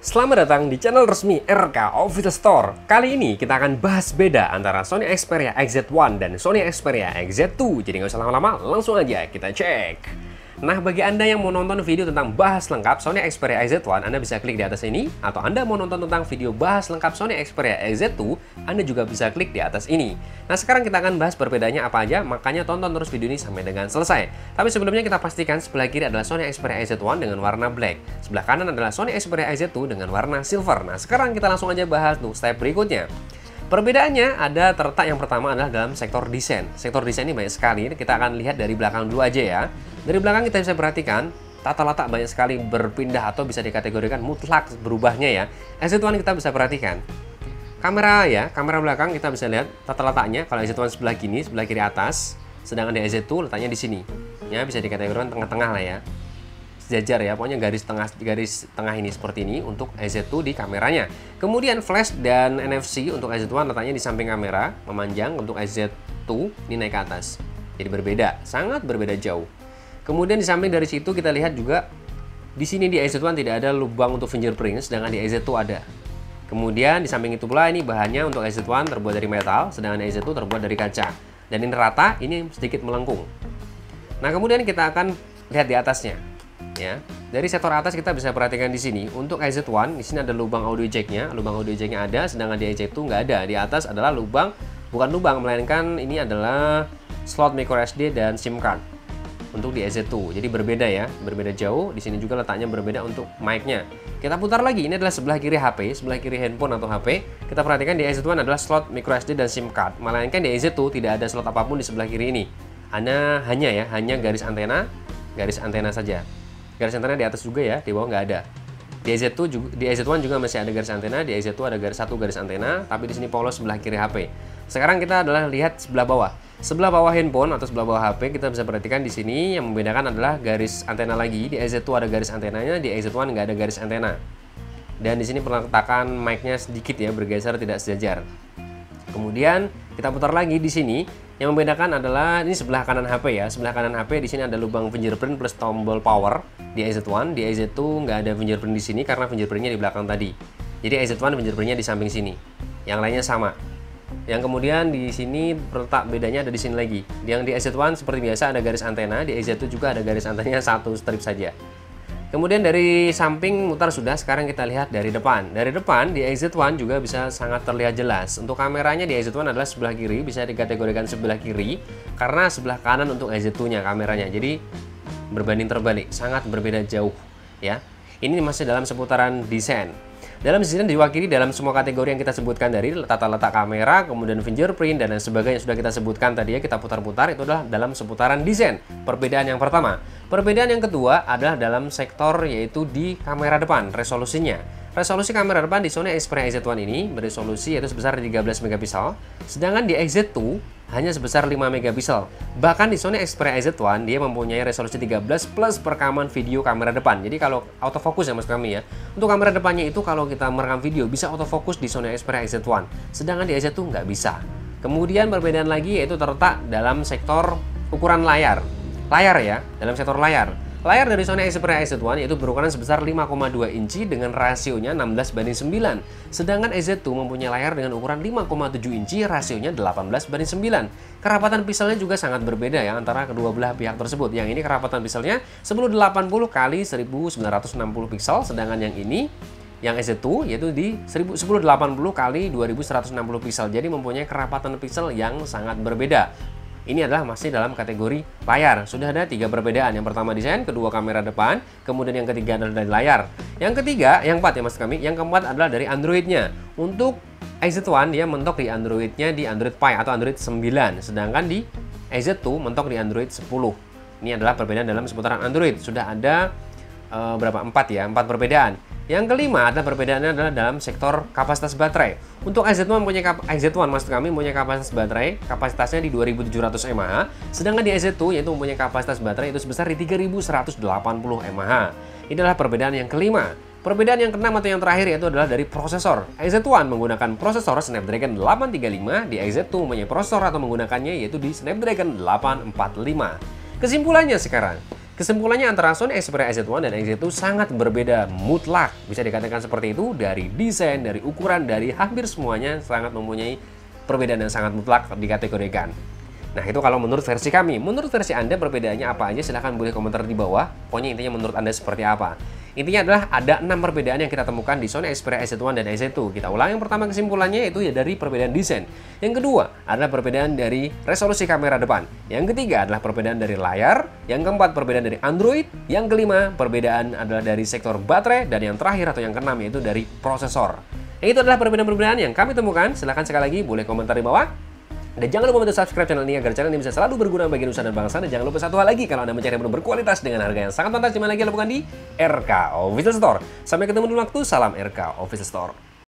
Selamat datang di channel resmi RK Official Store. Kali ini kita akan bahas beda antara Sony Xperia XZ1 dan Sony Xperia XZ2. Jadi nggak usah lama-lama, langsung aja kita cek. Nah, bagi Anda yang mau nonton video tentang bahas lengkap Sony Xperia XZ1, Anda bisa klik di atas ini. Atau Anda mau nonton tentang video bahas lengkap Sony Xperia XZ2, Anda juga bisa klik di atas ini. Nah, sekarang kita akan bahas perbedaannya apa aja, makanya tonton terus video ini sampai dengan selesai. Tapi sebelumnya kita pastikan sebelah kiri adalah Sony Xperia XZ1 dengan warna black. Sebelah kanan adalah Sony Xperia XZ2 dengan warna silver. Nah, sekarang kita langsung aja bahas untuk step berikutnya. Perbedaannya ada terletak yang pertama adalah dalam sektor desain. Sektor desain ini banyak sekali, kita akan lihat dari belakang dulu aja ya. Dari belakang kita bisa perhatikan, tata letak banyak sekali berpindah atau bisa dikategorikan mutlak berubahnya ya. XZ1 kita bisa perhatikan. Kamera ya, kamera belakang kita bisa lihat tata letaknya. Kalau XZ1 sebelah kiri atas, sedangkan di XZ2 letaknya di sini. Ya, bisa dikategorikan tengah-tengah lah ya. Sejajar ya, pokoknya garis tengah ini seperti ini untuk XZ2 di kameranya. Kemudian flash dan NFC untuk XZ1 letaknya di samping kamera, memanjang. Untuk XZ2 ini naik ke atas. Jadi berbeda, sangat berbeda jauh. Kemudian di samping dari situ kita lihat juga di sini di XZ1 tidak ada lubang untuk fingerprint, sedangkan di XZ2 ada. Kemudian di samping itu pula ini bahannya untuk XZ1 terbuat dari metal, sedangkan XZ2 terbuat dari kaca. Dan ini rata, ini sedikit melengkung. Nah, kemudian kita akan lihat di atasnya. Ya, dari sektor atas kita bisa perhatikan di sini untuk XZ1 di sini ada lubang audio jacknya, ada, sedangkan di XZ2 nggak ada. Di atas adalah bukan lubang, melainkan ini adalah slot microSD dan SIM card untuk di XZ2. Jadi berbeda ya, berbeda jauh. Di sini juga letaknya berbeda untuk mic-nya. Kita putar lagi, ini adalah sebelah kiri HP, sebelah kiri handphone atau HP. Kita perhatikan di XZ1 adalah slot microSD dan SIM card, melainkan di XZ2 tidak ada slot apapun di sebelah kiri ini. Hanya garis antena saja. Garis antena di atas juga ya, di bawah nggak ada. Di XZ1 juga masih ada garis antena, di XZ2 ada satu garis antena, tapi di sini polos sebelah kiri HP. Sekarang kita adalah lihat sebelah bawah. Sebelah bawah handphone atau sebelah bawah HP kita bisa perhatikan di sini yang membedakan adalah garis antena lagi. Di XZ2 ada garis antenanya, di XZ1 nggak ada garis antena. Dan di sini peletakan mic-nya sedikit ya, bergeser tidak sejajar. Kemudian kita putar lagi di sini. Yang membedakan adalah ini sebelah kanan HP ya. Sebelah kanan HP di sini ada lubang fingerprint plus tombol power di XZ1. Di XZ2 nggak ada fingerprint di sini karena fingerprintnya di belakang tadi. Jadi XZ1 fingerprintnya di samping sini. Yang lainnya sama. Yang kemudian di sini terletak bedanya ada di sini lagi. Yang di XZ1 seperti biasa ada garis antena, di XZ2 juga ada garis antenanya satu strip saja. Kemudian dari samping mutar sudah, sekarang kita lihat dari depan. Dari depan di XZ1 juga bisa sangat terlihat jelas. Untuk kameranya di XZ1 adalah sebelah kiri, bisa dikategorikan sebelah kiri karena sebelah kanan untuk XZ2-nya kameranya. Jadi berbanding terbalik, sangat berbeda jauh ya. Ini masih dalam seputaran desain. Dalam desain diwakili dalam semua kategori yang kita sebutkan dari tata letak kamera, kemudian fingerprint dan lain sebagainya yang sudah kita sebutkan tadi ya, kita putar-putar, itu adalah dalam seputaran desain. Perbedaan yang pertama. Perbedaan yang kedua adalah dalam sektor yaitu di kamera depan, resolusinya. Resolusi kamera depan di Sony Xperia XZ1 ini beresolusi yaitu sebesar 13 megapiksel, sedangkan di XZ2 hanya sebesar 5 megapiksel. Bahkan di Sony Xperia XZ1 dia mempunyai resolusi 13 plus perekaman video kamera depan. Jadi kalau autofocus ya maksud kami ya. Untuk kamera depannya itu kalau kita merekam video bisa autofocus di Sony Xperia XZ1. Sedangkan di XZ2 nggak bisa. Kemudian perbedaan lagi yaitu terletak dalam sektor ukuran layar. Layar ya, dalam sektor layar. Layar dari Sony Xperia XZ1 yaitu berukuran sebesar 5,2 inci dengan rasionya 16:9. Sedangkan XZ2 mempunyai layar dengan ukuran 5,7 inci, rasionya 18:9. Kerapatan pikselnya juga sangat berbeda ya antara kedua belah pihak tersebut. Yang ini kerapatan pikselnya 1080 x 1960 piksel, sedangkan yang ini yang XZ2 yaitu di 1080 x 2160 piksel. Jadi mempunyai kerapatan piksel yang sangat berbeda. Ini adalah masih dalam kategori layar. Sudah ada 3 perbedaan. Yang pertama desain, kedua kamera depan, kemudian yang ketiga adalah dari layar. Yang ketiga, yang keempat ya mas kami, yang keempat adalah dari Android-nya. Untuk XZ1 dia mentok di Android-nya di Android Pie atau Android 9, sedangkan di XZ2 mentok di Android 10. Ini adalah perbedaan dalam seputaran Android. Sudah ada berapa? 4 ya, 4 perbedaan. Yang kelima adalah perbedaannya adalah dalam sektor kapasitas baterai. Untuk XZ1 maksud kami mempunyai kapasitas baterai, kapasitasnya di 2700 mAh, sedangkan di XZ2 yaitu mempunyai kapasitas baterai itu sebesar di 3180 mAh. Ini adalah perbedaan yang kelima. Perbedaan yang keenam atau yang terakhir yaitu adalah dari prosesor. XZ1 menggunakan prosesor Snapdragon 835, di XZ2 mempunyai prosesor atau menggunakannya yaitu di Snapdragon 845. Kesimpulannya sekarang, Kesimpulannya antara Sony Xperia XZ1 dan XZ2 sangat berbeda mutlak. Bisa dikatakan seperti itu dari desain, dari ukuran, dari hampir semuanya sangat mempunyai perbedaan yang sangat mutlak dikategorikan. Nah itu kalau menurut versi kami. Menurut versi Anda perbedaannya apa aja silahkan boleh komentar di bawah. Pokoknya intinya menurut Anda seperti apa. Intinya adalah ada 6 perbedaan yang kita temukan di Sony Xperia XZ1 dan XZ2. Kita ulang, yang pertama kesimpulannya itu ya dari perbedaan desain. Yang kedua adalah perbedaan dari resolusi kamera depan. Yang ketiga adalah perbedaan dari layar. Yang keempat perbedaan dari Android. Yang kelima perbedaan adalah dari sektor baterai. Dan yang terakhir atau yang keenam yaitu dari prosesor. Yang itu adalah perbedaan-perbedaan yang kami temukan. Silahkan sekali lagi boleh komentar di bawah. Dan jangan lupa untuk subscribe channel ini agar channel ini bisa selalu berguna bagi nusa dan bangsa. Dan jangan lupa satu hal lagi, kalau Anda mencari menu berkualitas dengan harga yang sangat pantas, di mana lagi bukan di RK Official Store. Sampai ketemu di waktu, salam RK Official Store.